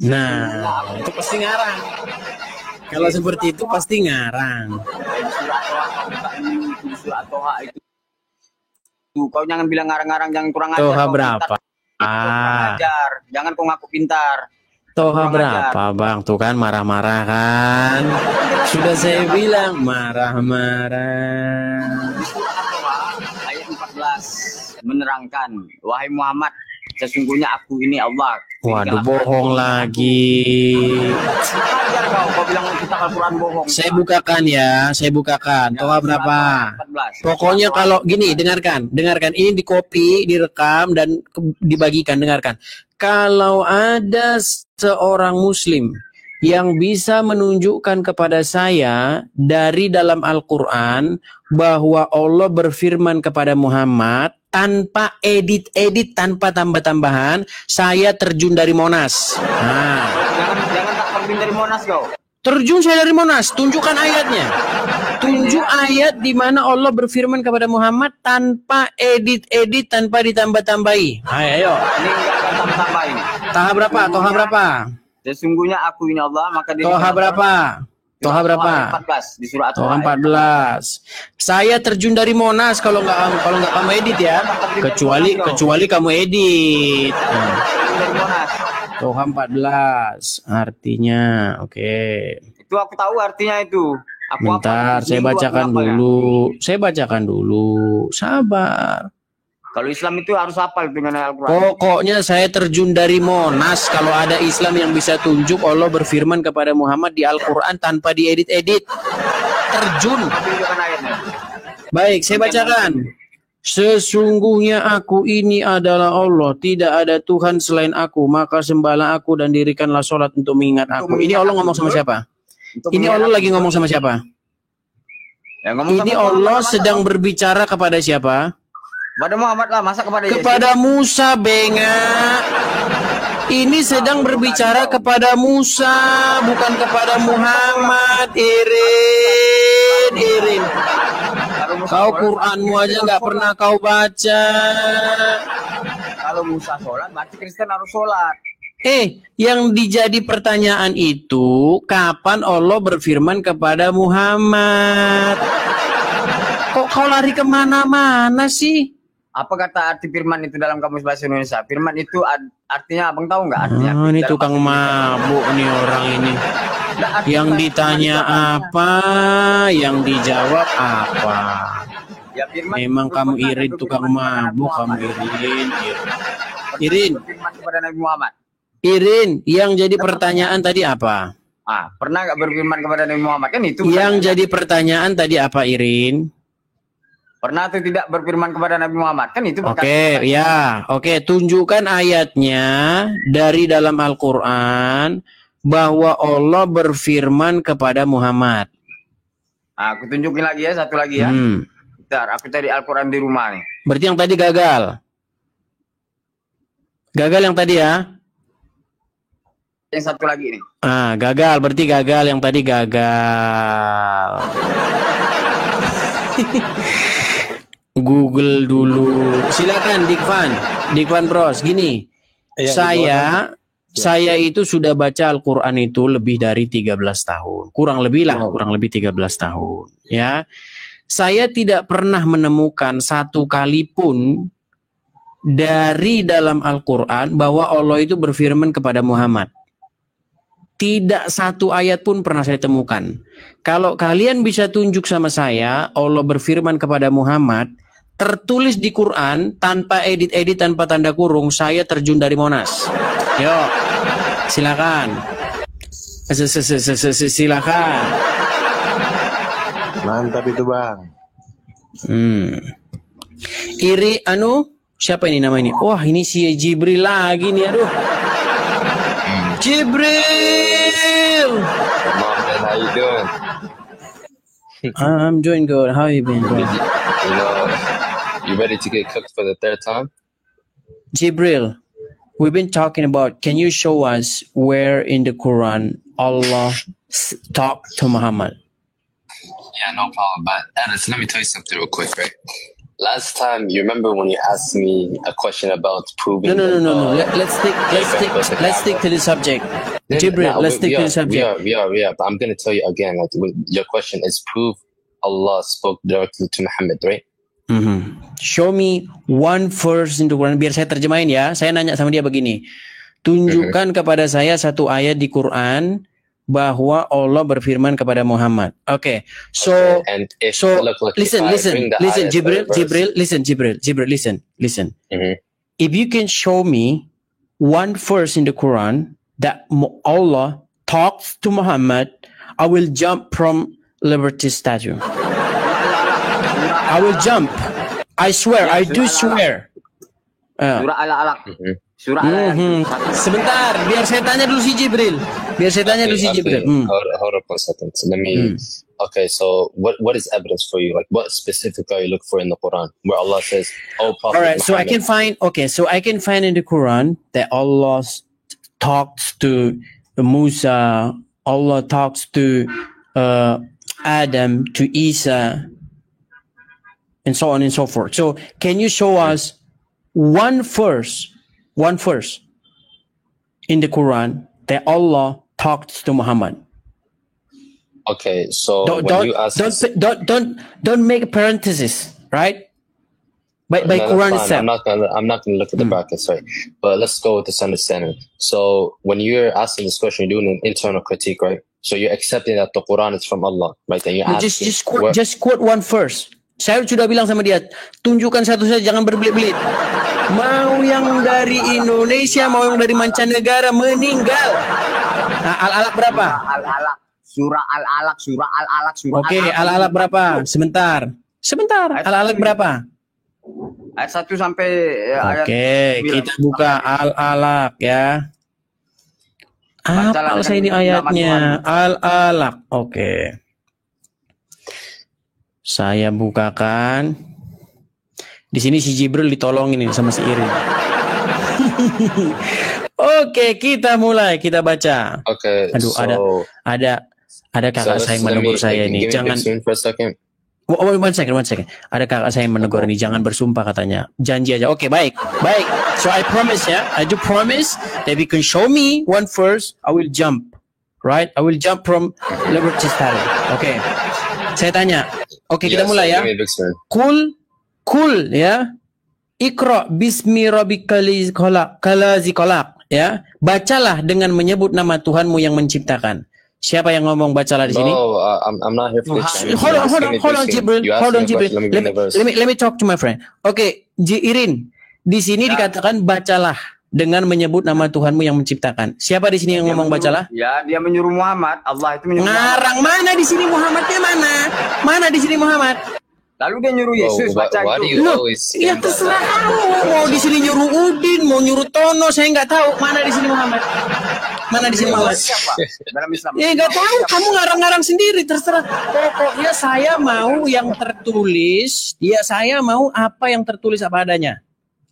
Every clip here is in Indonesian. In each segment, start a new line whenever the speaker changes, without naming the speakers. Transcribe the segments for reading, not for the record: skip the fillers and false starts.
Nah, itu pasti ngarang. Kalau seperti itu pasti ngarang.
Surat Toha itu. Kau jangan bilang ngarang-ngarang, jangan kurang ajar.
Toha
Kau
berapa?
kurang ajar. Jangan kau ngaku pintar.
Toha berapa, Bang? Tuh kan marah-marah kan? Sudah saya bilang marah-marah.
Ayat 14 menerangkan, wahai Muhammad, sesungguhnya aku ini Allah.
Waduh, bohong lagi.
Kau bilang kita Al-Quran bohong.
Saya bukakan ya, saya bukakan. Toha berapa?
14.
Pokoknya kalau gini, dengarkan. Ini di copy, direkam, dan dibagikan. Dengarkan. Kalau ada seorang muslim yang bisa menunjukkan kepada saya dari dalam Al-Quran bahwa Allah berfirman kepada Muhammad tanpa edit-edit, tanpa tambah-tambahan, saya terjun dari Monas. Nah.
Jangan tak terjun dari Monas kau.
Terjun saya dari Monas, tunjukkan ayatnya. Tunjuk ayat di mana Allah berfirman kepada Muhammad tanpa edit-edit, tanpa ditambah-tambahi. Ayo.
Ini enggak akan tambah-tambah ini.
Toha berapa? Toha berapa?
Sesungguhnya aku ini Allah, maka diri
Toha berapa? Toha berapa?
14 di surah
Toha 14. Saya terjun dari Monas kalau nggak kamu edit ya. Kecuali kamu edit. Toha 14 artinya, oke.
Itu aku tahu artinya itu.
Bentar, saya bacakan dulu. Saya bacakan dulu. Sabar.
Kalau Islam itu harus hafal dengan Al-Quran.
Pokoknya saya terjun dari Monas kalau ada Islam yang bisa tunjuk Allah berfirman kepada Muhammad di Al-Quran tanpa diedit-edit. Terjun. Baik, saya bacakan. Sesungguhnya aku ini adalah Allah, tidak ada Tuhan selain aku, maka sembahlah aku dan dirikanlah sholat untuk mengingat aku. Ini Allah ngomong sama siapa? Ini Allah lagi ngomong sama siapa? Ini Allah sedang berbicara kepada siapa?
Kepada Muhammad lah, masa
kepada Musa, benga. Ini sedang berbicara kepada Musa, bukan kepada Muhammad. Irin. Kau Quranmu aja nggak pernah kau baca.
Kalau Musa sholat, berarti Kristen harus sholat.
Yang dijadi pertanyaan itu, kapan Allah berfirman kepada Muhammad? Kok kau lari kemana-mana sih?
Apa kata arti firman itu dalam kamus bahasa Indonesia? Firman itu artinya abang tahu nggak artinya?
Ini tukang mabuk nih orang ini. Yang ditanya apa, yang dijawab apa. Ya, memang kamu Irin tukang mabuk, kamu Irin.
Firman kepada Nabi Muhammad.
Irin, yang jadi pertanyaan tadi apa?
Pernah nggak berfirman kepada Nabi Muhammad? Kan itu.
Yang jadi pertanyaan tadi apa, Irin?
Pernah atau tidak berfirman kepada Nabi Muhammad? Kan itu.
Oke, tunjukkan ayatnya dari dalam Al-Quran bahwa Allah berfirman kepada Muhammad.
Aku tunjukin lagi ya, satu lagi ya. Bentar, aku cari Al-Quran di rumah nih.
Berarti yang tadi gagal. Gagal yang tadi ya?
Yang satu lagi nih.
Gagal, berarti gagal, yang tadi gagal. Google dulu. Silakan Dikvan Bros. Gini, saya itu sudah baca Al-Quran itu lebih dari 13 tahun. Kurang lebih 13 tahun. Ya. Saya tidak pernah menemukan satu kali pun dari dalam Al-Quran bahwa Allah itu berfirman kepada Muhammad. Tidak satu ayat pun pernah saya temukan. Kalau kalian bisa tunjuk sama saya, Allah berfirman kepada Muhammad, tertulis di Quran, tanpa edit-edit, tanpa tanda kurung, saya terjun dari Monas. Yuk, silakan. Silakan.
Mantap itu Bang.
Siapa ini nama ini? Wah, ini si Jibril lagi nih, aduh. Jibril!
Mom, man, how you doing?
I'm doing good. How you been?
You ready to get cooked for the third time?
Jibril, we've been talking about, can you show us where in the Quran Allah talked to Muhammad?
Yeah, no problem. But Anas, let me tell you something real quick, right? last time, you remember when you asked me a question about proving?
No. Let's stick to the subject. Jibril, let's stick to the subject.
We are. But I'm going to tell you again. Like, your question is prove Allah spoke directly to Muhammad, right?
Show me one verse in the Quran. Biar saya terjemahin ya. Saya nanya sama dia begini. Tunjukkan kepada saya satu ayat di Quran bahwa Allah berfirman kepada Muhammad. Okay. So listen, Jibril, listen. If you can show me one verse in the Quran that Allah talks to Muhammad, I will jump from Liberty Statue. I will jump. I swear, I do swear.
Surah Al-Alaq. Surah Al-Alaq.
Sebentar, biar saya tanya dulu si Jibril.
Hold up 1 second. So let me. Okay, so what is evidence for you? Like, what specifically are you look for in the Quran where Allah says, "Oh, Prophet
all right,
Muhammad."
So I can find in the Quran that Allah talks to Musa. Allah talks to Adam, to Isa, and so on and so forth. So can you show us one verse in the Quran that Allah talks to Muhammad?
Okay, so
don't make a parenthesis, right? By Quran itself.
I'm not gonna look at the brackets, right? But let's go with this understanding. So when you're asking this question, you're doing an internal critique, right? So you're accepting that the Quran is from Allah, right? And you're asking,
just quote one verse. Saya sudah bilang sama dia, tunjukkan satu saja, jangan berbelit-belit. Mau yang dari Indonesia, mau yang dari mancanegara meninggal. Nah, Al-Alaq berapa?
Surah Al-Alaq.
Oke, Al-Alaq berapa? Sebentar. Al-Alaq berapa?
Ayat 1 sampai ayat 9.
Kita buka Al-Alaq ya. Apa saya ini ayatnya? Al-Alaq. Oke. Saya bukakan. Di sini si Jibril ditolongin ini sama si Irin. Oke, kita mulai, kita baca.
Oke.
Aduh, ada kakak saya yang menegur saya ini. Jangan. One second. Ada kakak saya yang menegur ini. Jangan bersumpah katanya. Janji aja. Oke, baik. So I promise ya. I do promise that if you can show me one verse, I will jump. Right? I will jump from Liberty Statue. Oke. Saya tanya. Oke, kita mulai ya. Kul ya. Iqra bismi rabbikal khalaq ya. Bacalah dengan menyebut nama Tuhanmu yang menciptakan. Siapa yang ngomong bacalah di sini?
No, I'm not here for this.
Hold on, Jibril. Let me talk to my friend. Oke, Irin. Di sini dikatakan bacalah dengan menyebut nama Tuhanmu yang menciptakan. Siapa di sini yang ngomong bacalah?
Ya, dia menyuruh Muhammad. Allah itu menyuruh
Ngarang Muhammad. Mana di sini Muhammadnya mana? Mana di sini Muhammad?
Lalu dia nyuruh Yesus baca itu.
Ya terserah kamu. Mau di sini nyuruh Udin, mau nyuruh Tono, saya nggak tahu. Mana di sini Muhammad? Mana di sini Muhammad?
Siapa? Dalam Islam.
Ya nggak tahu. Kamu ngarang-ngarang sendiri. Terserah. Pokoknya saya mau yang tertulis. Ya saya mau apa yang tertulis apa adanya.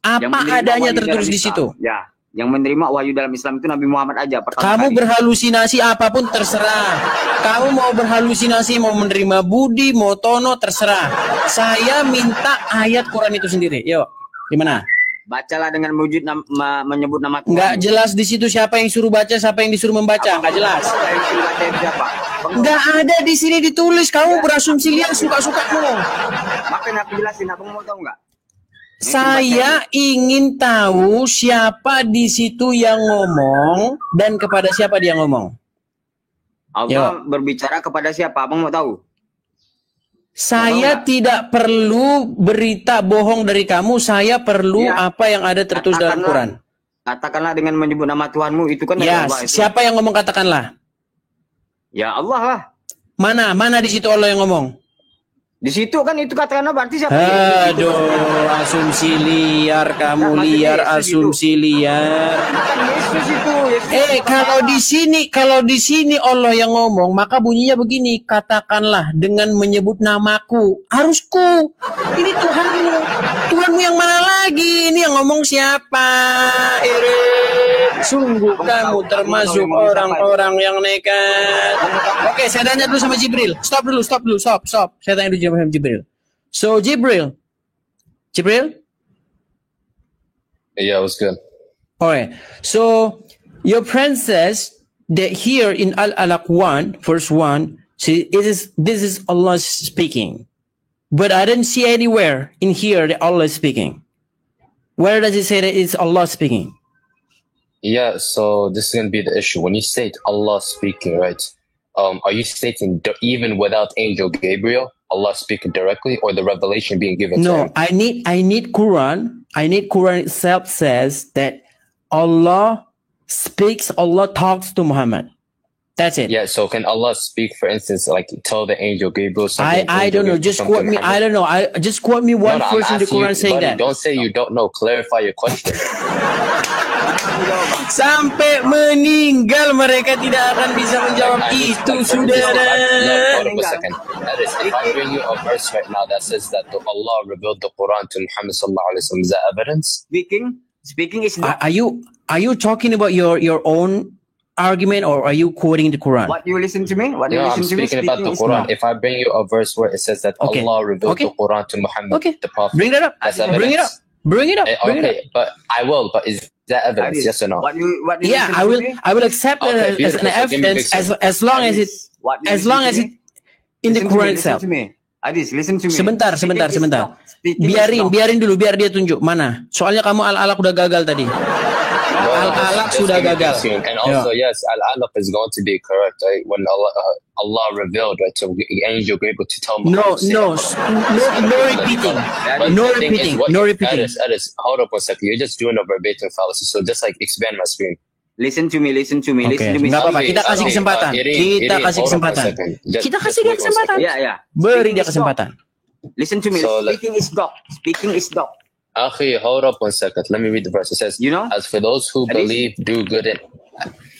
Apa adanya tertulis di situ.
Ya, yang menerima wahyu dalam Islam itu Nabi Muhammad aja.
Kamu berhalusinasi apapun terserah. Kamu mau berhalusinasi, mau menerima Budi, mau Tono, terserah. Saya minta ayat Quran itu sendiri. Yuk, gimana?
Bacalah dengan menyebut nama Tuhan.
Nggak jelas di situ siapa yang suruh baca, siapa yang disuruh membaca. Nggak jelas. Nggak ada di sini ditulis. Kamu berasumsi liar suka-sukamu.
Makanya aku jelasin. Abang mau tahu nggak?
Saya ingin tahu siapa di situ yang ngomong dan kepada siapa dia ngomong.
Allah berbicara kepada siapa? Abang mau tahu?
Saya tidak perlu berita bohong dari kamu. Saya perlu apa yang ada tertulis dalam Quran.
Katakanlah dengan menyebut nama Tuhanmu itu kan.
Ya, siapa yang ngomong katakanlah?
Ya Allah lah.
Mana di situ Allah yang ngomong?
Di situ kan itu katakanlah berarti siapa?
Aduh, asumsi liar kamu, liar asumsi liar. Kalau di sini Allah yang ngomong, maka bunyinya begini, katakanlah dengan menyebut namaku. Harusku. Ini Tuhanmu yang mana lagi? Ini yang ngomong siapa? Sungguh kamu termasuk orang-orang yang nekat. Oke, saya tanya dulu sama Jibril. Stop. Saya tanya dulu sama Jibril. So Jibril, Jibril?
Yeah, it was good.
All right. So your friend says that here in Al-Alaq 1, verse 1, see, this is Allah speaking. But I didn't see anywhere in here that Allah is speaking. Where does it say that it's Allah speaking?
Yeah, so this is going to be the issue. When you state Allah speaking, right? Are you stating even without Angel Gabriel, Allah speaking directly, or the revelation being given to him?
No, I need Quran. I need Quran itself says that Allah speaks, Allah talks to Muhammad. That's it.
Yeah, so can Allah speak, for instance, like tell the Angel Gabriel something?
I don't know. Just quote me. I don't know. Just quote me one verse in the Quran saying that.
Don't say you don't know. Clarify your question.
Sampai meninggal mereka tidak akan bisa menjawab itu, saudara.
Hold up a second. That is, if I bring you a verse right now that says that Allah revealed the Quran to Muhammad sallallahu alaihi wasallam, is that evidence?
Speaking is not.
Are you talking about your own argument, or are you quoting the Quran?
What you listen to me? What you
I'm
listen to me?
speaking about the Quran. If I bring you a verse where it says that Allah revealed the Quran to Muhammad, the Prophet,
bring that up. Bring it up. Bring it up.
But I will. But is that evidence? Yes or no?
What you
yeah, I will accept it as an evidence as long as it in the Quran itself.
Adis, listen to me.
Sebentar. Biarin dulu, biar dia tunjuk mana. Soalnya kamu Al-Alaq udah gagal tadi. Al-Alaq sudah gagal.
And also, yes, Al-Alaq is going to be correct, right? When Allah revealed, right, to Angel Gabriel to tell Muhammad.
No repeating.
That is, hold up one second. You're just doing a verbatim fallacy. So just like expand my screen.
Listen to me.
Okay. Nggak apa-apa, kita kasih kesempatan. Kita kasih dia kesempatan.
Yeah.
Beri dia kesempatan.
Listen to me.
So,
Speaking is dog.
Akhi, hold up one second. Let me read the verse. It says, as for those who believe, do good and...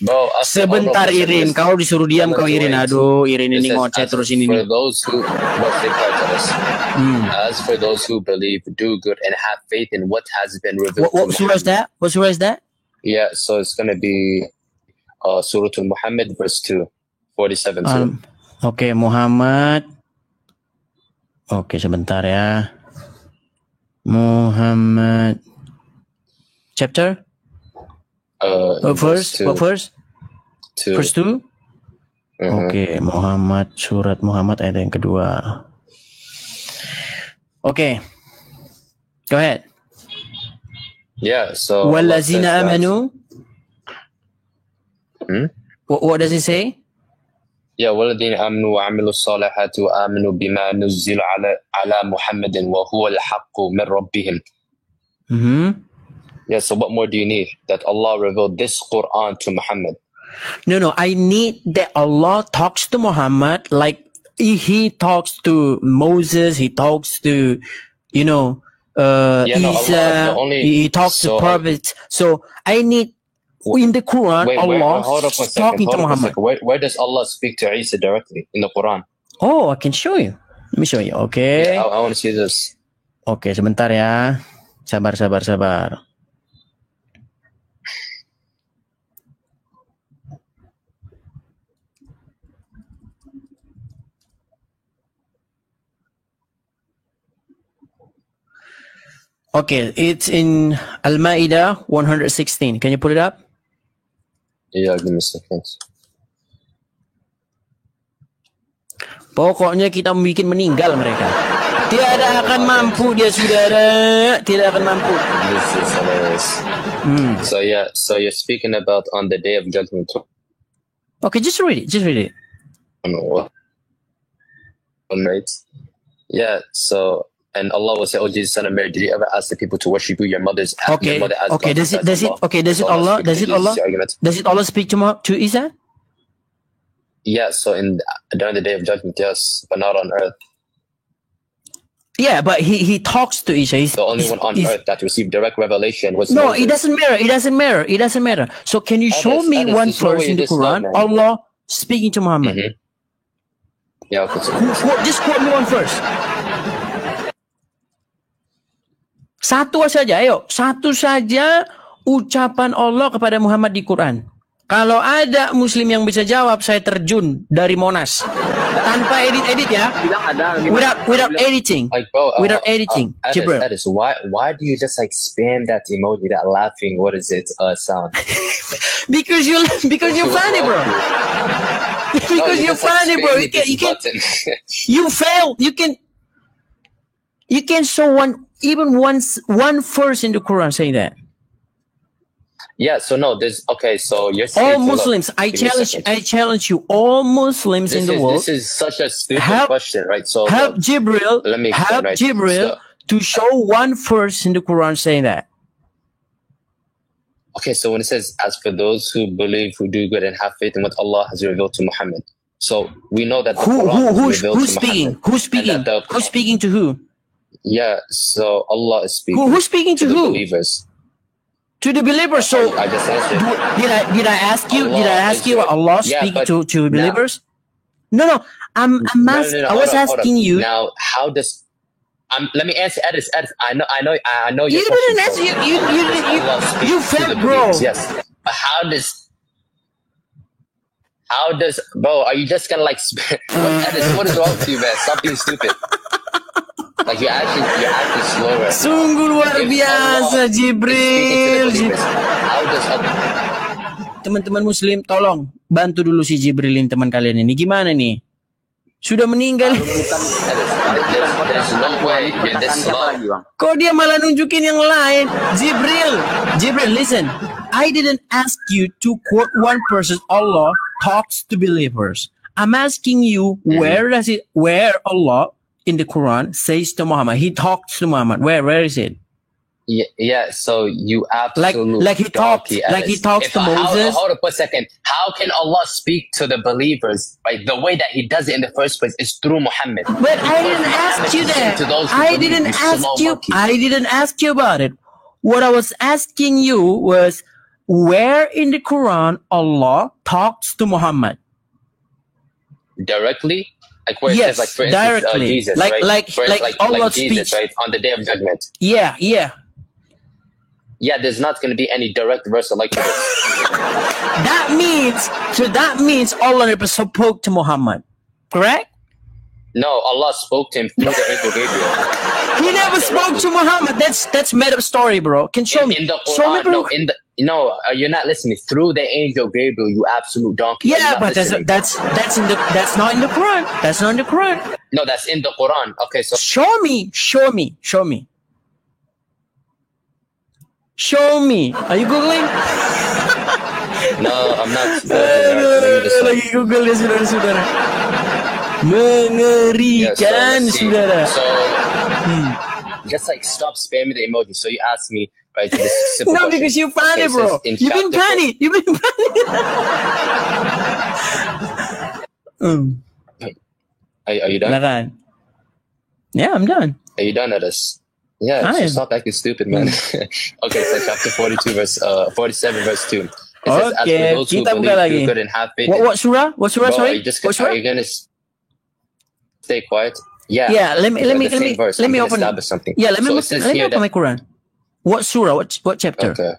Bro,
sebentar Irin, kau disuruh diam kau Irin. Aduh, Irin ini ngoceh terus ini.
For those who, as for those who believe, do good and have faith in what has been revealed.
What surah is that? What surah is that?
Yeah, so it's going to be Surah Al-Muhammad, verse 2, 47.
Okay, Muhammad. Okay, sebentar ya. Muhammad. Chapter? Verse? What verse?
2.
Verse 2? Okay, Muhammad, surat Muhammad ayat yang kedua. Okay. Go ahead.
Yeah, so
Wallazina amanu. What does it say?
Yeah, وَالَّذِينَ آمَنُوا وَعَمِلُوا الصَّالِحَاتِ وَآمَنُوا بِمَا نُزِّلَ عَلَى مُحَمَّدٍ وَهُوَ الْحَقُّ مِنْ رَبِّهِمْ. Yeah, so what more do you need? That Allah revealed this Quran to Muhammad.
No, I need that Allah talks to Muhammad like he talks to Moses, he talks to, Isa, he talks to prophets. So I need in the Quran, Allah talking to Muhammad.
Where does Allah speak to Isa directly in the Quran?
Oh, I can show you. Let me show you. Okay.
Yeah, I want to see this.
Okay, sebentar ya. Sabar. Okay, it's in Al-Ma'idah 116. Can you put it up?
Yeah, give me a second.
Pokoknya kita bikin meninggal mereka. Tiada akan mampu dia, saudara. Tidak akan mampu.
This is hilarious. So you're speaking about on the day of judgment.
Okay, just read it.
Right? Yeah, so... And Allah will say, "Oh Jesus, son of Mary, did you ever ask the people to worship you? Your mother's
okay.
Your mother as
okay.
God,
Does it Allah speak to Isa?
Yeah. So during the day of judgment, yes, but not on earth.
Yeah, but he talks to Isa.
The only one on earth that received direct revelation was
no.
Moses.
It doesn't matter. So can you show me one verse in the Quran? Allah speaking to Muhammad.
Yeah. Okay.
Just quote me one verse. Satu saja ucapan Allah kepada Muhammad di Quran. Kalau ada muslim yang bisa jawab, saya terjun dari Monas. Tanpa edit ya. Without editing.
Like, bro,
without editing. Jibril.
Edis, why do you just like spam that emoji, that laughing, what is it, sound?
because you're funny, bro. Because you're funny, bro. You can you fail. You can show one verse in the Quran saying that.
Yeah, so no, so you're saying
all Muslims, I challenge you, all Muslims in the world.
This is such a stupid question, right? So
help Jibril to show one verse in the Quran saying that.
Okay, so when it says, as for those who believe, who do good and have faith in what Allah has revealed to Muhammad. So we know that the Quran was revealed
who's
to
speaking?
Muhammad.
Who's speaking? Who's speaking to who?
Yeah, so Allah is speaking.
Who's speaking to who?
Believers.
To the believers. So
I just answered.
Did I ask you? Did I ask you? Allah speaking to believers? No. I was asking you.
Now, how does? Let me answer, Edis. I know.
You didn't answer. You felt, bro.
Yes. But how does, bro? Are you just gonna like? Edis, what is wrong with you, man? Stop being stupid. Like you're actually slower.
Sungguh luar biasa, Jibril. Teman-teman Muslim, tolong bantu dulu si Jibrilin teman kalian ini. Gimana nih? Sudah meninggal. Kok dia malah nunjukin yang lain? Jibril, listen. I didn't ask you to quote one person. Allah talks to believers. I'm asking you, where Allah in the Quran says to Muhammad, he talks to Muhammad. Where is it?
Yeah. So you absolutely
like he talks to Moses.
Hold up a second. How can Allah speak to the believers? Right, the way that He does it in the first place is through Muhammad.
But I didn't ask you that. I didn't ask you about it. What I was asking you was, where in the Quran Allah talks to Muhammad?
Directly. Like where
yes,
it says, like for instance,
directly.
Jesus,
like Allah
Jesus,
speaks,
right, on the day of judgment.
Yeah.
Yeah, there's not going to be any direct verse like this.
That means Allah never spoke to Muhammad, correct?
No, Allah spoke to him through the angel Gabriel.
He never spoke to Muhammad. That's made up story, bro. Can show me.
In the Quran,
show me, bro.
You're not listening. Through the angel Gabriel, you absolute donkey.
Yeah, but that's not in the Quran. That's not in the Quran.
No, that's in the Quran. Okay, so
show me. Are you googling?
No, I'm not.
Lagi Google ya, saudara-saudara. Mengerikan, saudara.
So, just like stop spamming the emoji. So you ask me, right? This simple
no,
question.
Because you're funny, bro. You've been funny.
Are you done?
Yeah, I'm done.
Are you done at us? Yeah, so stop acting stupid, man. Okay, so chapter 47, verse 2. It says,
okay,
as for those who believe good and have faith.
What surah? What surah?
Bro,
sorry.
Are you gonna stay quiet? Yeah.
Yeah. Let me open
something.
Yeah. Let me open my Quran. What surah? What chapter?
Okay.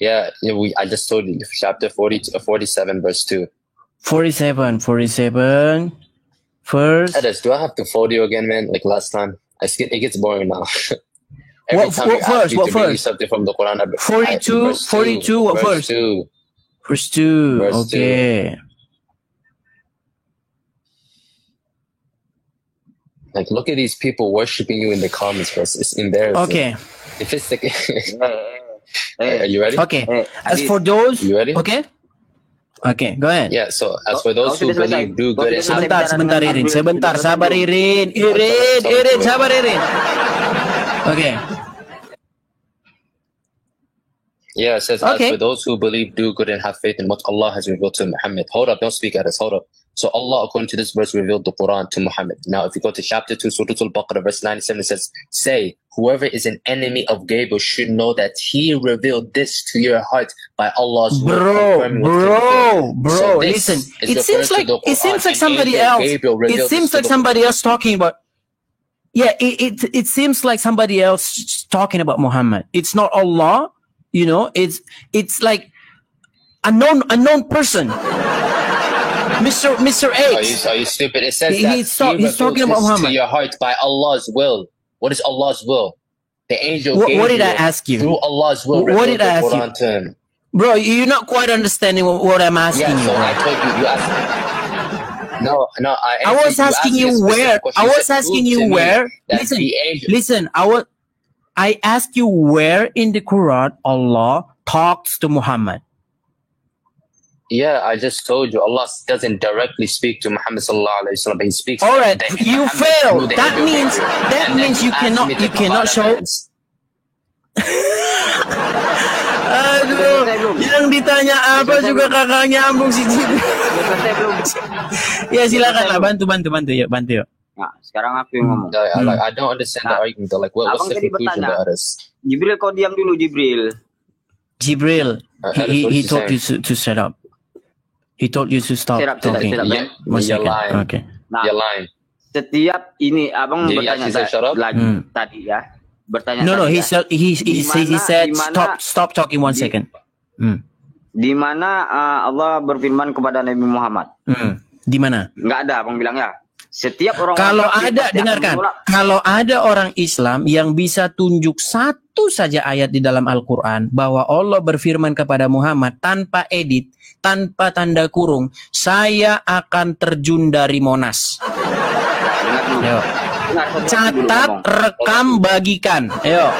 Yeah. I just told you chapter 47, verse 2. 47. First. Edis, do I have to fold you again, man? Like last time? It gets boring now.
What verse?
Something from the Quran.
42. What verse? Verse 2. Okay.
2. Like, look at these people worshiping you in the comments, bro. It's embarrassing.
Okay.
If it's the... Are you ready?
Okay. As for those...
You ready?
Okay. Okay, go ahead.
Yeah, so as for those who believe, do good and...
Sebentar, Irin. Sabar, Irin. Irin, sabar, Irin. Okay.
Yeah, it says, as for those who believe, do good and have faith in what Allah has revealed to Muhammad. Hold up, don't speak at us, hold up. So Allah, according to this verse, revealed the Quran to Muhammad. Now, if you go to chapter 2, Surah Al-Baqarah, verse 97, it says, say, whoever is an enemy of Gabriel should know that he revealed this to your heart by Allah's word.
Bro, listen. It seems like somebody else. It seems like somebody else talking about. Yeah, it seems like somebody else talking about Muhammad. It's not Allah. It's like unknown person. Mr. X.
Are you stupid? It says
He's talking about Muhammad.
To your heart by Allah's will. What is Allah's will? The angel gave
what did I ask you?
Through Allah's will.
What did I ask you? Bro, you're not quite understanding what I'm asking you.
So I told you asked me. No,
I was asking you where. I was asking you where. Listen. I asked you where in the Quran Allah talks to Muhammad.
Yeah, I just told you Allah doesn't directly speak to Muhammad sallallahu alaihi wasallam. He speaks.
All right, you failed. That means you cannot show. Aduh, yang ditanya apa juga kakak nyambung si Jibril. Ya silakan lah, bantu yuk.
Nah, sekarang aku yang ngomong.
I don't understand the argument. Like, what's the conclusion to others?
Jibril, kau diam dulu, Jibril.
He told you to shut up. He told you to stop talking.
You're lying.
Okay.
Nah,
you're lying.
Setiap ini abang bertanya lagi tadi ya. Bertanya.
No, he said stop talking 1 second.
Di mana Allah berfirman kepada Nabi Muhammad?
Di mana?
Enggak ada, abang bilang ya. Setiap orang
kalau ada orang Islam yang bisa tunjuk satu saja ayat di dalam Al-Quran bahwa Allah berfirman kepada Muhammad tanpa edit, tanpa tanda kurung, saya akan terjun dari Monas. Ayo. Catat, rekam, bagikan. Ayo.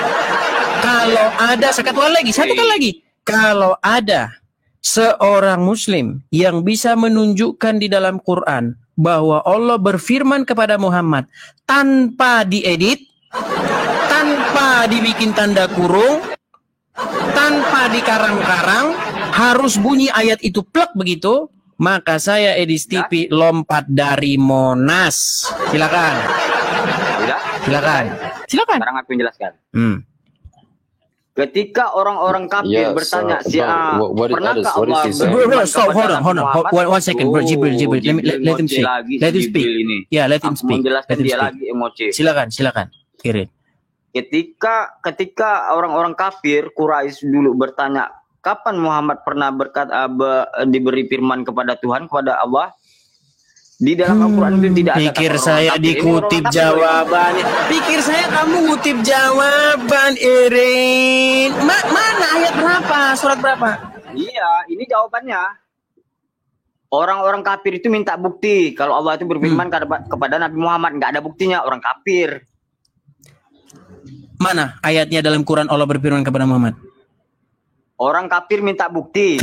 Kalau ada satu kali lagi. Kalau ada seorang Muslim yang bisa menunjukkan di dalam Quran bahwa Allah berfirman kepada Muhammad tanpa diedit, tanpa dibikin tanda kurung, tanpa dikarang-karang, harus bunyi ayat itu plek begitu, maka saya Edis TV lompat dari Monas. Silakan.
Sekarang aku menjelaskan. Ketika orang-orang kafir bertanya, pernahkah Allah
stop, hold on. 1 second, bro. Jibril. Let him speak. Let him speak.
Menjelaskan dia lagi emosi.
Silakan. Kirim.
Ketika orang-orang kafir Quraisy dulu bertanya, kapan Muhammad pernah diberi firman kepada Tuhan, kepada Allah? Di dalam Al-Quran itu tidak ada.
Pikir saya dikutip jawabannya. Pikir saya kamu ngutip jawaban, Irin. Mana ayat berapa? Surat berapa?
Iya, ini jawabannya. Orang-orang kafir itu minta bukti kalau Allah itu berfirman kepada Nabi Muhammad. Nggak ada buktinya, orang kafir.
Mana ayatnya dalam Quran Allah berfirman kepada Muhammad?
Orang kafir minta bukti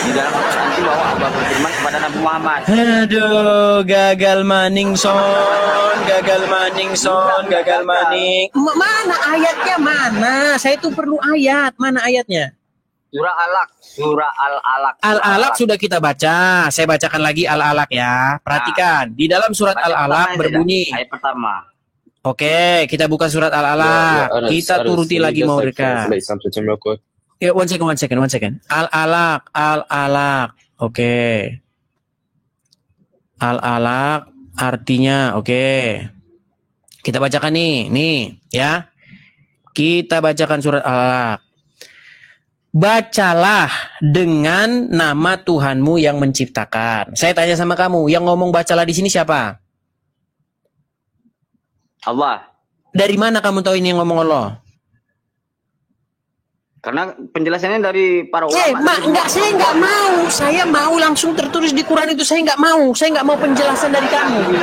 di dalam Al-Quran itu bahwa Allah berfirman kepada Nabi Muhammad.
Aduh, gagal maning. Mana ayatnya mana? Saya tuh perlu ayat. Mana ayatnya?
Surah Al-Alaq.
Al-Alaq sudah kita baca. Saya bacakan lagi Al-Alaq ya. Perhatikan. Di dalam surat Al-Alaq berbunyi.
Ayat pertama.
Oke, kita buka surat Al-Alaq. Kita turuti lagi mau mereka. Ya, one second. Al-Alaq. Oke. Al-Alaq artinya oke. Kita bacakan nih ya. Kita bacakan surat Al-Alaq. Bacalah dengan nama Tuhanmu yang menciptakan. Saya tanya sama kamu, yang ngomong bacalah di sini siapa?
Allah.
Dari mana kamu tahu ini yang ngomong Allah?
Karena penjelasannya dari para ulama.
Saya nggak mau. Saya mau langsung tertulis di Quran itu. Saya nggak mau penjelasan dari kamu.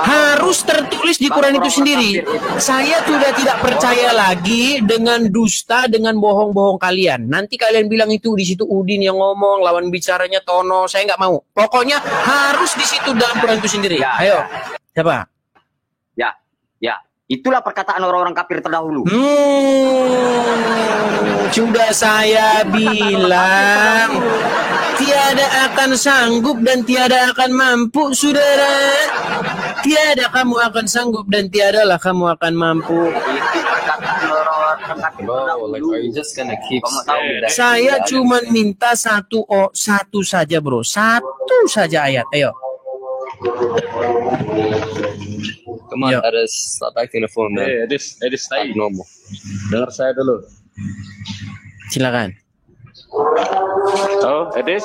Harus tertulis di Quran itu sendiri. Saya sudah tidak percaya lagi dengan dusta, dengan bohong-bohong kalian. Nanti kalian bilang itu di situ Udin yang ngomong, lawan bicaranya Tono. Saya nggak mau. Pokoknya harus di situ dalam Quran itu sendiri. Ayo, siapa?
Ya. Itulah perkataan orang-orang kafir terdahulu.
Sudah saya bilang tiada akan sanggup dan tiada akan mampu, saudara. Tiada kamu akan sanggup dan tiadalah kamu akan mampu.
Itu perkataan orang-orang kafir terdahulu.
Saya cuma minta satu saja, bro. Satu saja ayat. Ayo.
Come on, Aris, stop acting the phone, man.
Edis,
normal.
Dengar saya dulu.
Silakan.
Oh, Edis?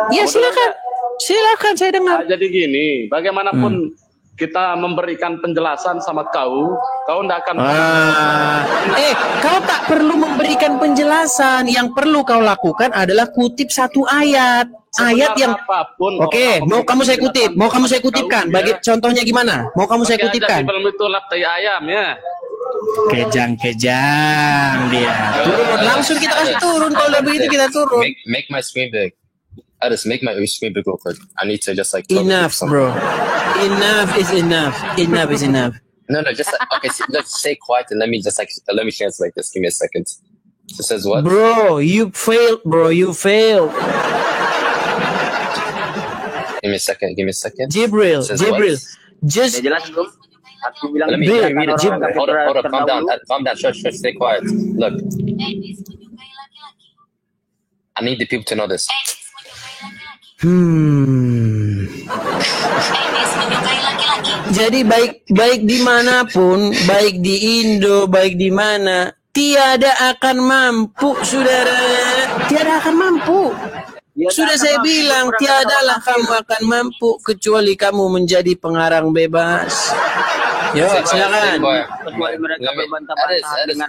Ya, silakan. Silakan, saya dengar.
Jadi gini, bagaimanapun kita memberikan penjelasan sama kau ndak akan
kau tak perlu memberikan penjelasan. Yang perlu kau lakukan adalah kutip satu ayat. Ayat yang
apapun.
Oke, mau kamu saya kutip, mau kamu saya kutipkan. Bagi contohnya gimana? Mau kamu saya kutipkan?
Belum itu lap tai ayam ya.
Kejang dia. Turun langsung, kita kasih turun. Kalau udah begitu kita turun.
Make my screen big. I just make my screen big real quick. I need to just like
enough, bro. Enough is enough. Enough is enough.
No, just okay. Let's stay quiet and let me translate this. Give me a second. It says what?
Bro, you failed, bro. You failed.
Give me a second.
Jibril. Just
jelas belum? Aku bilang
let me read it. Hold up. Calm down. Shush. Stay quiet. Look. I need the people to know this.
Jadi baik dimanapun, baik di Indo, baik di mana, tiada akan mampu, saudara. Tiada akan mampu. Sudah saya bilang, tiadalah kamu akan mampu kecuali kamu menjadi pengarang bebas. Yo, silakan.
Kecuali mereka berbantah-bantah dengan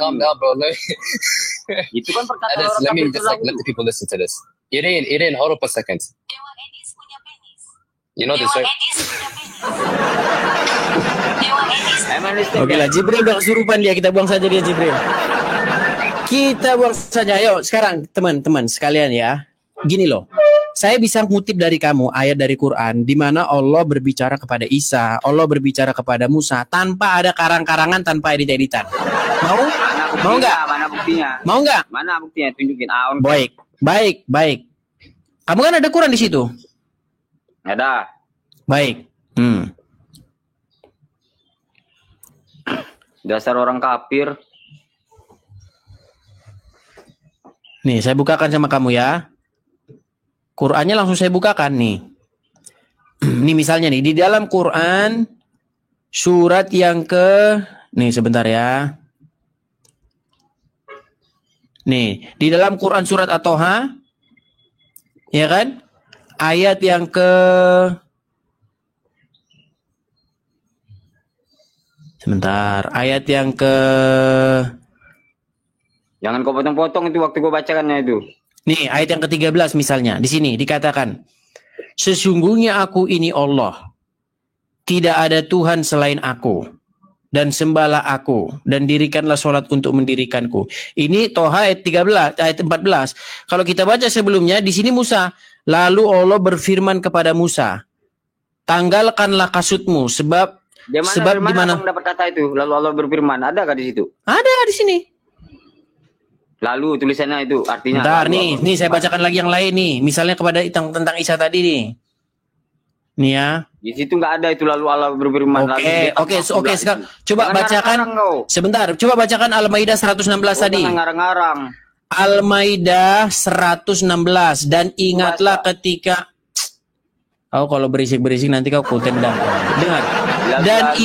itu kan perkataan orang
let me
kafir
just like let the people listen to this. Irin, hold up a second. You know this, right?
Oke lah, Jibril udah kesurupan dia, kita buang saja dia Jibril. Kita buang saja. Yuk, sekarang teman-teman sekalian ya. Gini loh. Saya bisa ngutip dari kamu ayat dari Quran di mana Allah berbicara kepada Isa, Allah berbicara kepada Musa tanpa ada karang-karangan, tanpa edit-editan. Mau nggak?
Mana buktinya?
Mau nggak?
Mana buktinya? Tunjukin.
Baik. Kamu kan ada Quran di situ?
Ada.
Baik.
Dasar orang kafir.
Nih, saya bukakan sama kamu ya. Qurannya langsung saya bukakan nih. Nih misalnya nih, di dalam Quran surat yang nih sebentar ya. Nih, di dalam Quran surat At-Toha, ya kan? Ayat yang ayat yang
jangan kau potong-potong itu waktu kau bacakannya itu.
Nih, ayat yang ke-13 misalnya. Di sini dikatakan, sesungguhnya aku ini Allah. Tidak ada Tuhan selain aku. Dan sembahlah aku. Dan dirikanlah sholat untuk mendirikanku. Ini Toha ayat 13, ayat 14. Kalau kita baca sebelumnya, di sini Musa. Lalu Allah berfirman kepada Musa, tanggalkanlah kasutmu sebab
di mana kamu dapat kata itu? Lalu Allah berfirman, ada di situ?
Ada di sini.
Lalu tulisannya itu artinya.
Bentar nih saya bacakan lagi yang lain nih. Misalnya kepada tentang Isa tadi nih. Nih ya.
Di situ nggak ada itu lalu Allah berfirman.
Oke. Sekarang coba bacakan. Sebentar, coba bacakan Al-Maidah 116 tadi.
Ngarang-ngarang.
Al-Maidah 116 dan ingatlah ketika kalau berisik-berisik nanti kau tendang. Dengar. Dan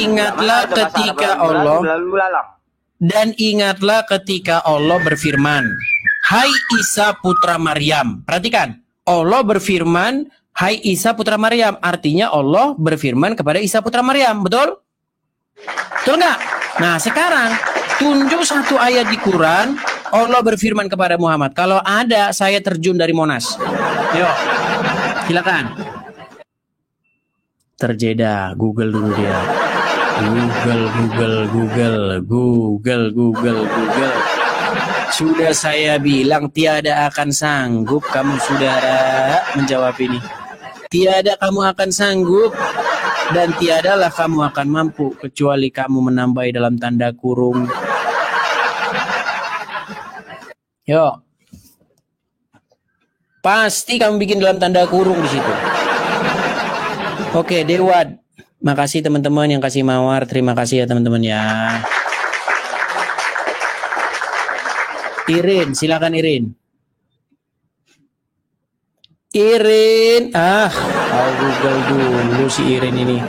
ingatlah ketika Allah berfirman, hai Isa putra Maryam. Perhatikan, Allah berfirman, hai Isa putra Maryam. Artinya Allah berfirman kepada Isa putra Maryam. Betul? Betul nggak? Nah sekarang tunjuk satu ayat di Quran Allah berfirman kepada Muhammad, kalau ada saya terjun dari Monas. Yuk, silakan. Terjeda, Google dulu dia. Google. Sudah saya bilang tiada akan sanggup kamu saudara menjawab ini. Tiada kamu akan sanggup dan tiadalah kamu akan mampu kecuali kamu menambahi dalam tanda kurung. Yo. Pasti kamu bikin dalam tanda kurung di situ. Oke, Dewad. Makasih teman-teman yang kasih mawar. Terima kasih ya teman-teman ya. Irin, silakan Irin. Google dulu si Irin ini.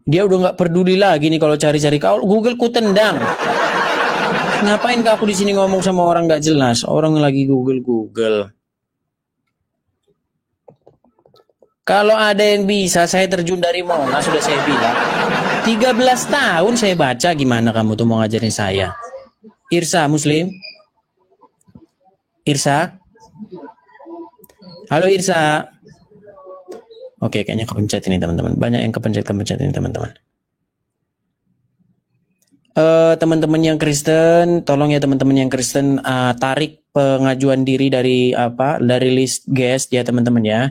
Dia udah nggak peduli lagi nih kalau cari-cari. Kalau Google ku tendang. Ngapain aku di sini ngomong sama orang nggak jelas? Orang lagi Google. Kalau ada yang bisa, saya terjun dari Monas, sudah saya bilang. 13 tahun saya baca, gimana kamu tuh mau ngajarin saya? Irsa, Muslim? Irsa? Halo Irsa? Oke, kayaknya kepencet ini teman-teman. Banyak yang kepencet ini teman-teman. Teman-teman yang Kristen, tolong ya teman-teman yang Kristen tarik pengajuan diri dari list guest ya teman-teman ya,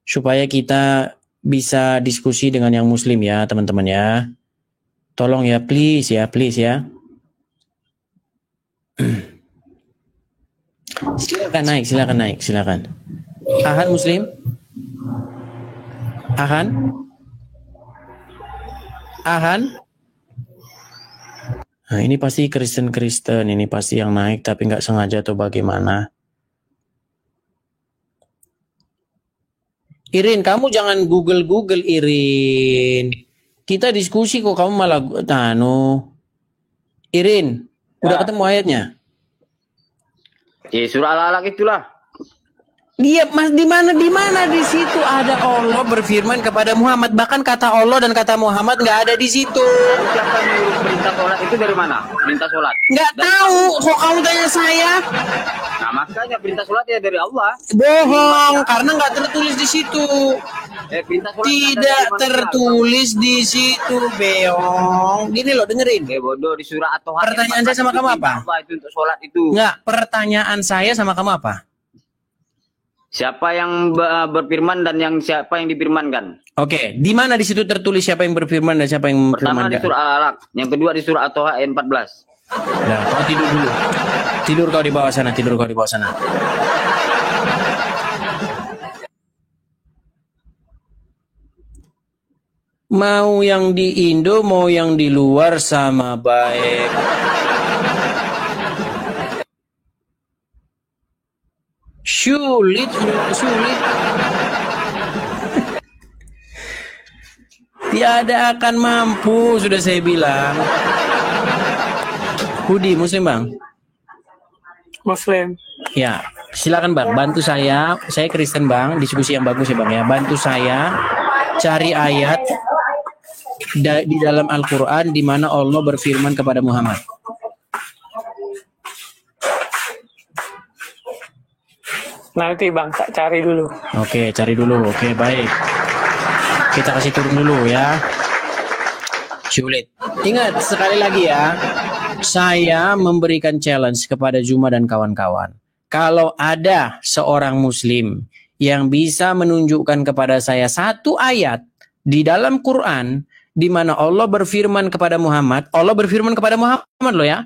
supaya kita bisa diskusi dengan yang Muslim ya teman-teman ya. Tolong ya, please ya. Silakan naik. Ahan Muslim? Ahan? Nah, ini pasti Kristen, ini pasti yang naik tapi nggak sengaja atau bagaimana. Irin, kamu jangan Google Irin. Kita diskusi kok kamu malah Irin, udah ketemu ayatnya?
Surah Al-Alaq itulah.
Dia di mana di situ ada Allah berfirman kepada Muhammad, bahkan kata Allah dan kata Muhammad nggak ada di situ.
Siapa yang menyuruh perintah sholat itu dari mana? Perintah sholat?
Nggak tahu. Kok kamu tanya saya?
Nah makanya perintah sholat ya dari Allah.
Bohong, karena nggak tertulis di situ.
Perintah sholat
tidak tertulis di situ, Beong. Gini loh, dengerin.
Bodoh, di surah At-Toha.
Pertanyaan saya sama kamu apa?
Itu untuk sholat itu.
Nggak, pertanyaan saya sama kamu apa?
Siapa yang berfirman dan siapa yang difirmankan?
Oke, di mana di situ tertulis siapa yang berfirman dan siapa yang berfirman?
Pertama di surah Al-Alaq, yang kedua di surah At-Toha ayat 14.
Nah, kau tidur dulu. Tidur kau di bawah sana. Mau yang di Indo, mau yang di luar sama baik. Sulit. Tiada akan mampu, sudah saya bilang. Hudi, Muslim Bang?
Muslim.
Ya, silakan Bang, bantu saya. Saya Kristen Bang, diskusi yang bagus ya Bang ya. Bantu saya cari ayat di dalam Al-Quran di mana Allah berfirman kepada Muhammad.
Nanti Bang, tak cari dulu.
Oke, cari dulu. Oke, baik. Kita kasih turun dulu ya. Sulit. Ingat sekali lagi ya, saya memberikan challenge kepada Juma dan kawan-kawan. Kalau ada seorang Muslim yang bisa menunjukkan kepada saya satu ayat di dalam Quran di mana Allah berfirman kepada Muhammad loh ya,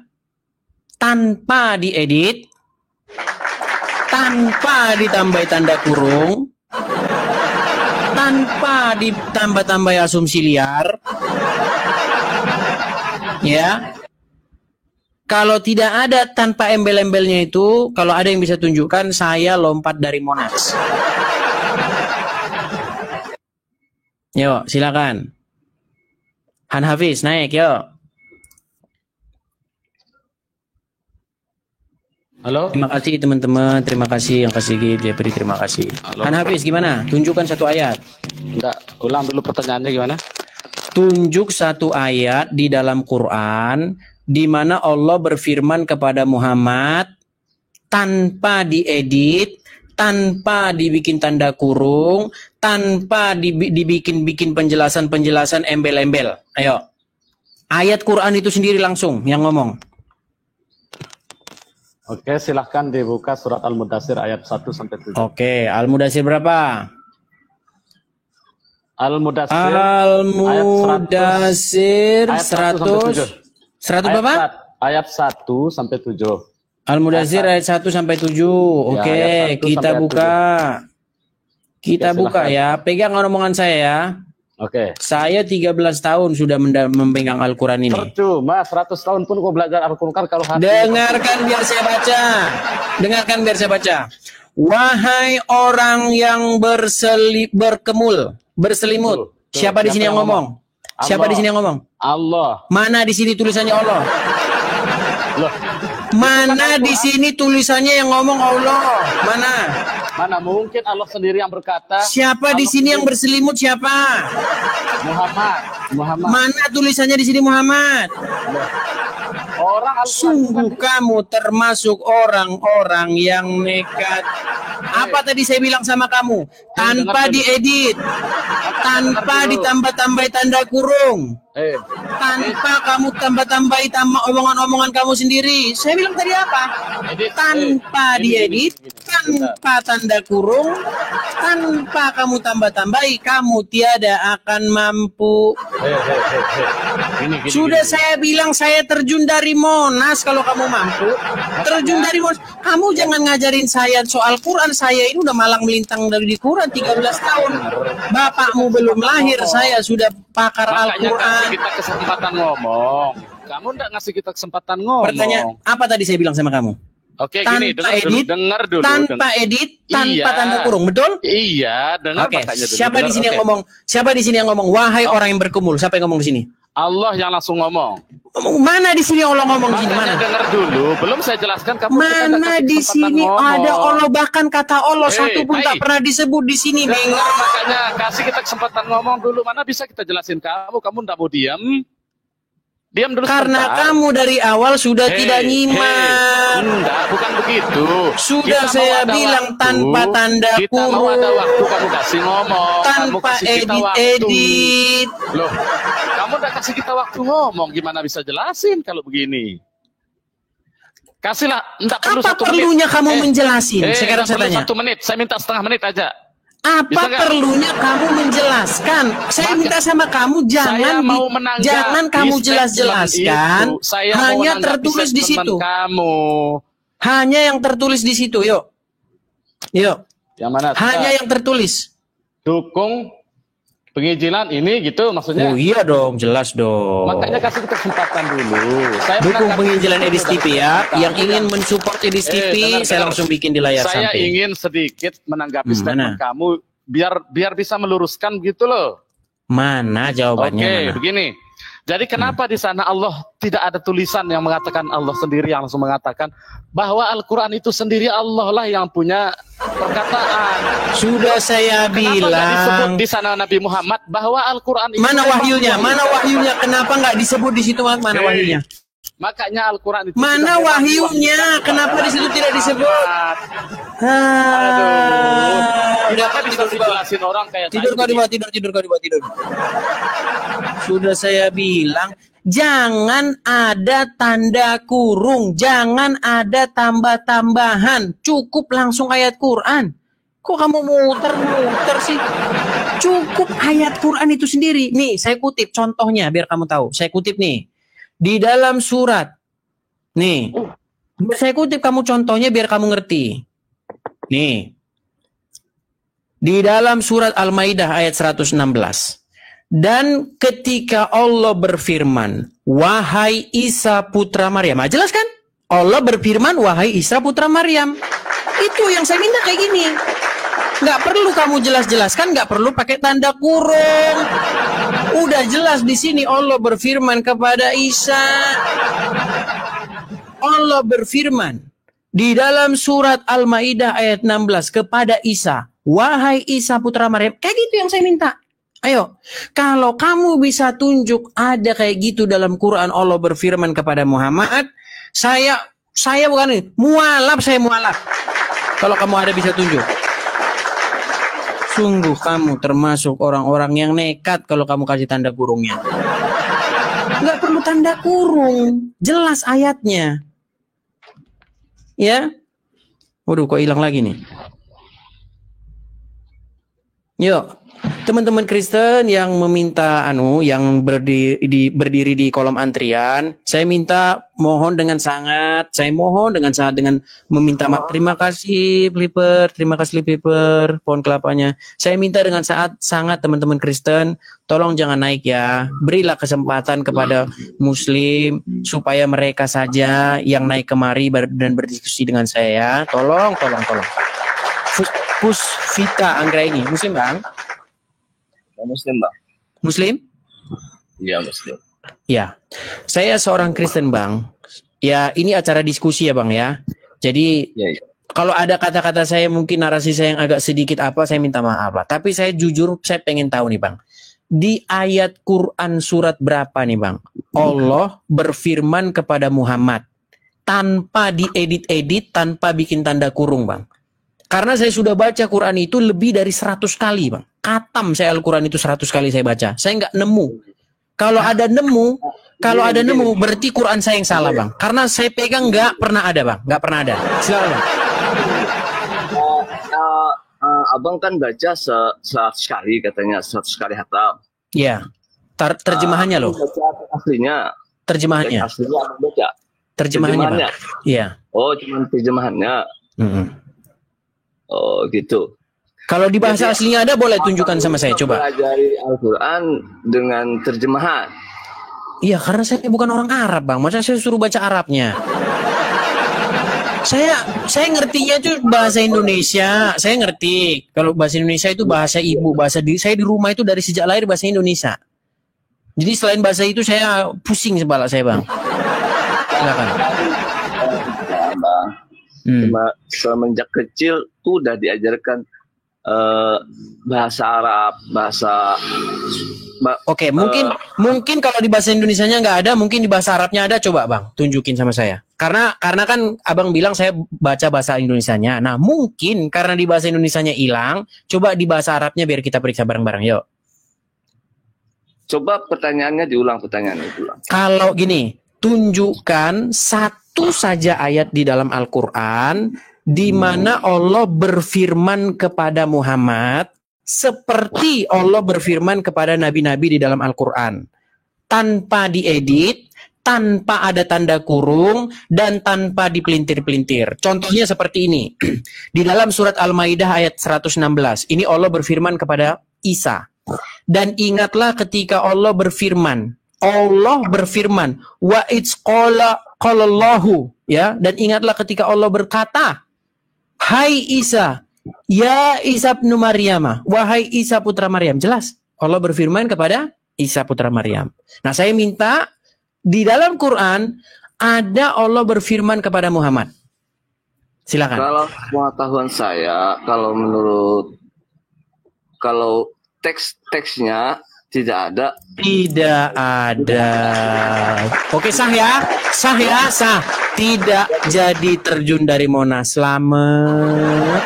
tanpa diedit, tanpa ditambah tanda kurung, tanpa ditambah asumsi liar, ya. Kalau tidak ada tanpa embel-embelnya itu, kalau ada yang bisa tunjukkan, saya lompat dari Monas. Yuk, silakan. Han Hafiz, naik, yuk.
Halo.
Terima kasih teman-teman, terima kasih yang kasih Jepri, terima kasih.
Halo.
Han Hafiz, gimana? Tunjukkan satu ayat.
Enggak, ulang dulu pertanyaannya gimana?
Tunjuk satu ayat di dalam Quran di mana Allah berfirman kepada Muhammad tanpa diedit, tanpa dibikin tanda kurung, tanpa dibikin penjelasan embel-embel. Ayo. Ayat Quran itu sendiri langsung yang ngomong.
Oke, silahkan dibuka surat Al-Mudathir ayat 1-7.
Oke, Al-Mudathir berapa?
Al-Mudathir
100 berapa?
Ayat 1-7.
Al-Mudathir ayat 1-7. Oke,
ya,
kita buka. Kita buka ya. Pegang omongan saya ya.
Oke.
Saya 13 tahun sudah memegang Al-Quran ini.
Percuma 100 tahun pun kau belajar Al-Quran kalau hati.
Dengarkan biar saya baca. Wahai orang yang berselimut. Siapa di sini yang ngomong? Siapa di sini yang ngomong?
Allah.
Mana di sini tulisannya Allah?
Loh.
Mana di sini tulisannya yang ngomong Allah? Mana?
Mana mungkin Allah sendiri yang berkata.
Siapa di sini yang berselimut siapa?
Muhammad.
Mana tulisannya di sini Muhammad?
Orang
Sungguh kamu termasuk orang-orang yang nekat. Apa tadi saya bilang sama kamu? Tanpa diedit, tanpa ditambah-tambahi tanda kurung, tanpa kamu tambah-tambahi omongan-omongan kamu sendiri. Saya bilang tadi apa? Tanpa diedit, tanpa tanda kurung, tanpa kamu tambah-tambahi, kamu tiada akan mampu. Sudah saya bilang saya terjun dari Monas kalau kamu mampu. Terjun dari Monas. Kamu jangan ngajarin saya soal Quran. Saya ini udah malang melintang dari di Quran 13 tahun. Bapakmu belum lahir, saya sudah pakar Al-Quran.
Kita kesempatan ngomong. Kamu enggak ngasih kita kesempatan ngomong.
Pertanyaan, apa tadi saya bilang sama kamu?
Oke, gini, dengar dulu.
Tanpa edit, tanpa tanda kurung, betul?
Iya, dengar.
Oke, siapa di sini yang ngomong? Siapa di sini yang ngomong? Wahai orang yang berkumul, siapa yang ngomong di sini?
Allah yang langsung ngomong.
Mana di sini Allah ngomong di sini? Mana?
Dengar dulu, belum saya jelaskan kamu.
Mana di sini ada Allah, bahkan kata Allah satu pun tak pernah disebut di sini.
Makanya kasih kita kesempatan ngomong dulu. Mana bisa kita jelasin kamu enggak mau diam? Diam dulu.
Karena
sebentar.
Kamu dari awal sudah tidak nyimak.
Enggak, bukan begitu.
Sudah kita saya bilang waktu, tanpa tanda kurung.
Kita mau ada waktu kamu kasih ngomong.
Tanpa edit.
Loh, kamu udah kasih kita waktu ngomong. Gimana bisa jelasin kalau begini? Kasihlah, enggak perlu
apa
1 menit.
Perlunya kamu menjelasin? Sekarang saya tanya.
1 menit, saya minta setengah menit aja.
Apa perlunya kamu menjelaskan? Saya minta sama kamu jangan kamu jelas-jelaskan. Hanya tertulis di situ. Hanya yang tertulis di situ, yuk.
Yang mana?
Hanya yang tertulis.
Dukung pengizinan ini gitu maksudnya.
Oh iya dong, jelas dong.
Makanya kasih kita kesempatan dulu. Saya
dukung penginjilan Edis TV ya. Yang ingin mensupport Edis TV, saya langsung bikin di layar
saya
samping.
Saya ingin sedikit menanggapi statement kamu biar bisa meluruskan gitu loh.
Mana jawabannya?
Oke, begini. Jadi kenapa di sana Allah tidak ada tulisan yang mengatakan Allah sendiri yang langsung mengatakan bahwa Al-Quran itu sendiri Allah lah yang punya perkataan.
Sudah saya bilang.
Disebut di sana Nabi Muhammad bahwa Al-Quran itu
mana wahyunya? Mana wahyunya? Kenapa nggak disebut di situ? Mana wahyunya?
Makanya Al-Quran itu
mana wahyunya? Kenapa di situ tidak disebut?
Kenapa bisa dijelasin orang kayak
tidur. Sudah saya bilang, jangan ada tanda kurung, jangan ada tambah-tambahan, cukup langsung ayat Quran. Kok kamu muter-muter sih? Cukup ayat Quran itu sendiri. Nih, saya kutip contohnya biar kamu tahu. Saya kutip nih. Di dalam surat. Nih. Saya kutip kamu contohnya biar kamu ngerti. Nih. Di dalam surat Al-Maidah ayat 116. Dan ketika Allah berfirman, wahai Isa putra Maryam. Nah, jelas kan? Allah berfirman, wahai Isa putra Maryam. Itu yang saya minta kayak gini. Nggak perlu kamu jelas-jelaskan, nggak perlu pakai tanda kurung. Udah jelas di sini Allah berfirman kepada Isa. Allah berfirman di dalam surat Al-Maidah ayat 16 kepada Isa, wahai Isa putra Maryam. Kayak gitu yang saya minta. Ayo, kalau kamu bisa tunjuk ada kayak gitu dalam Quran Allah berfirman kepada Muhammad, saya bukan ini, saya mualaf. Kalau kamu ada bisa tunjuk. Sungguh kamu termasuk orang-orang yang nekat kalau kamu kasih tanda kurungnya. Nggak perlu tanda kurung, jelas ayatnya. Ya, waduh kok hilang lagi nih. Yuk, teman-teman Kristen yang meminta yang berdiri di kolom antrian, saya mohon dengan sangat dengan meminta maaf. Terima kasih Flipper, pohon kelapanya. Saya minta dengan sangat teman-teman Kristen, tolong jangan naik ya. Berilah kesempatan kepada Muslim supaya mereka saja yang naik kemari dan berdiskusi dengan saya. Tolong. Pusvita Anggraini, Muslim bang?
Muslim bang.
Muslim?
Iya Muslim.
Ya, saya seorang Kristen bang. Ya ini acara diskusi ya bang ya. Jadi Kalau ada kata-kata saya mungkin narasi saya yang agak sedikit apa, saya minta maaf lah. Tapi saya jujur, saya pengen tahu nih Bang. Di ayat Quran surat berapa nih Bang? Allah berfirman kepada Muhammad tanpa diedit-edit, tanpa bikin tanda kurung Bang. Karena saya sudah baca Quran itu lebih dari 100 kali Bang. Katam saya Al-Quran itu 100 kali saya baca. Saya nggak nemu. Kalau ada nemu, berarti Quran saya yang salah Bang. Karena saya pegang nggak pernah ada Bang. Nggak pernah ada. Silakan Bang.
Abang kan baca 100 kali katanya, 100 kali hatam.
Iya. Terjemahannya loh.
Baca aslinya.
Terjemahannya.
Aslinya abang baca.
Terjemahannya Bang. Iya.
Oh, cuma terjemahannya. Oh, gitu.
Kalau di bahasa aslinya ada, boleh tunjukkan sama saya, coba.
Pelajari Al-Quran dengan terjemahan.
Iya, karena saya bukan orang Arab, Bang. Masa saya suruh baca Arabnya? Saya ngertinya itu bahasa Indonesia. Saya ngerti. Kalau bahasa Indonesia itu bahasa ibu, bahasa diri. Saya di rumah itu dari sejak lahir bahasa Indonesia. Jadi selain bahasa itu saya pusing kepala saya, Bang. Silakan.
Semenjak kecil tuh udah diajarkan bahasa Arab,
Oke, mungkin kalau di bahasa Indonesianya nggak ada, mungkin di bahasa Arabnya ada. Coba Bang, tunjukin sama saya. Karena kan Abang bilang saya baca bahasa Indonesianya. Nah, mungkin karena di bahasa Indonesianya hilang, coba di bahasa Arabnya biar kita periksa bareng-bareng. Yuk.
Coba pertanyaannya diulang.
Kalau gini, tunjukkan satu saja ayat di dalam Al-Quran di mana Allah berfirman kepada Muhammad seperti Allah berfirman kepada nabi-nabi di dalam Al-Quran, tanpa diedit, tanpa ada tanda kurung, dan tanpa dipelintir-pelintir. Contohnya seperti ini. Di dalam surat Al-Maidah ayat 116, ini Allah berfirman kepada Isa. Dan ingatlah ketika Allah berfirman, wa it's qalallahu, ya, dan ingatlah ketika Allah berkata, hai Isa, ya Isa bin Maryam, wahai Isa putra Maryam. Jelas Allah berfirman kepada Isa putra Maryam. Nah, saya minta di dalam Quran ada Allah berfirman kepada Muhammad. Silakan.
Kalau pengetahuan saya, kalau teksnya tidak ada.
Tidak ada. Oke, sah ya. Tidak jadi terjun dari Monas. Selamat.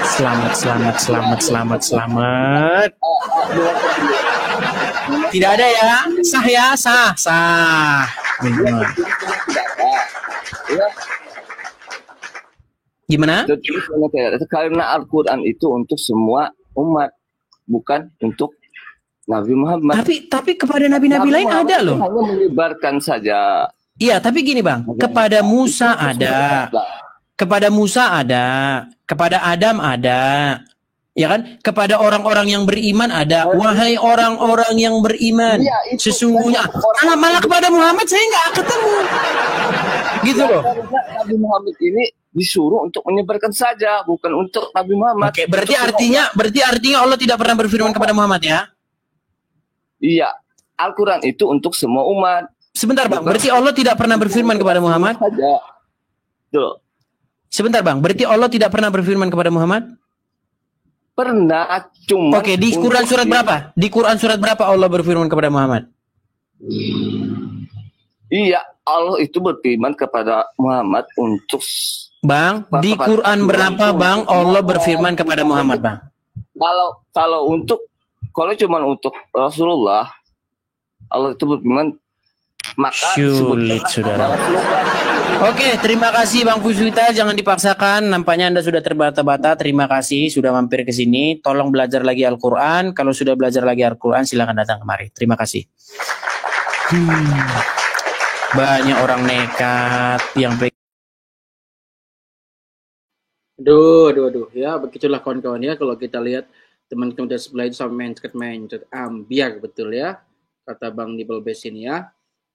Tidak ada ya. Sah ya. Gimana?
Karena Al-Quran itu untuk semua umat, bukan untuk Nabi Muhammad.
Tapi kepada nabi-nabi lain ada loh.
Hanya menyebarkan saja.
Iya, tapi gini Bang, kepada Musa ada, kepada Adam ada, ya kan? Kepada orang-orang yang beriman ada. Wahai orang-orang yang beriman, sesungguhnya. Malah kepada Muhammad saya nggak ketemu. Gitu loh.
Nabi Muhammad ini disuruh untuk menyebarkan saja, bukan untuk Nabi Muhammad.
Oke, berarti artinya Allah tidak pernah berfirman kepada Muhammad ya?
Iya, Al-Quran itu untuk semua umat.
Sebentar Bang, berarti Allah tidak pernah berfirman kepada Muhammad?
Tuh.
Sebentar Bang, berarti Allah tidak pernah berfirman kepada Muhammad?
Pernah, cuma.
Oke, di Quran surat berapa? Di Quran surat berapa Allah berfirman kepada Muhammad?
Iya, Allah itu berfirman kepada Muhammad untuk.
Bang, di Quran berapa Bang Allah berfirman kepada Muhammad Bang?
Kalau cuma untuk Rasulullah, Allah itu berfirman, maka
sulit saudara. Oke, terima kasih Bang Puswita, jangan dipaksakan. Nampaknya Anda sudah terbata-bata. Terima kasih sudah mampir ke sini. Tolong belajar lagi Al-Quran. Kalau sudah belajar lagi Al-Quran, silakan datang kemari. Terima kasih. Banyak orang nekat yang
Aduh, ya begitulah kawan-kawan ya. Kalau kita lihat teman-teman dari sebelah itu sampai mencet ambiar betul ya, kata Bang Nibel Bes ini ya.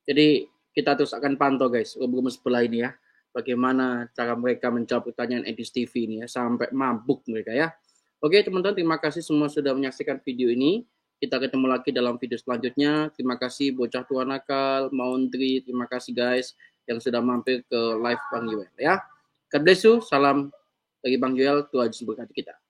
Jadi kita terus akan pantau guys, hubungan sebelah ini ya, bagaimana cara mereka menjawab pertanyaan Edis TV ini ya, sampai mabuk mereka ya. Oke teman-teman, terima kasih semua sudah menyaksikan video ini. Kita ketemu lagi dalam video selanjutnya. Terima kasih Bocah Tua Nakal, Maundri, terima kasih guys yang sudah mampir ke live Bang Yuel ya. God bless you, salam Bagi Bang Joel, Tuhan Yesus berkati kita.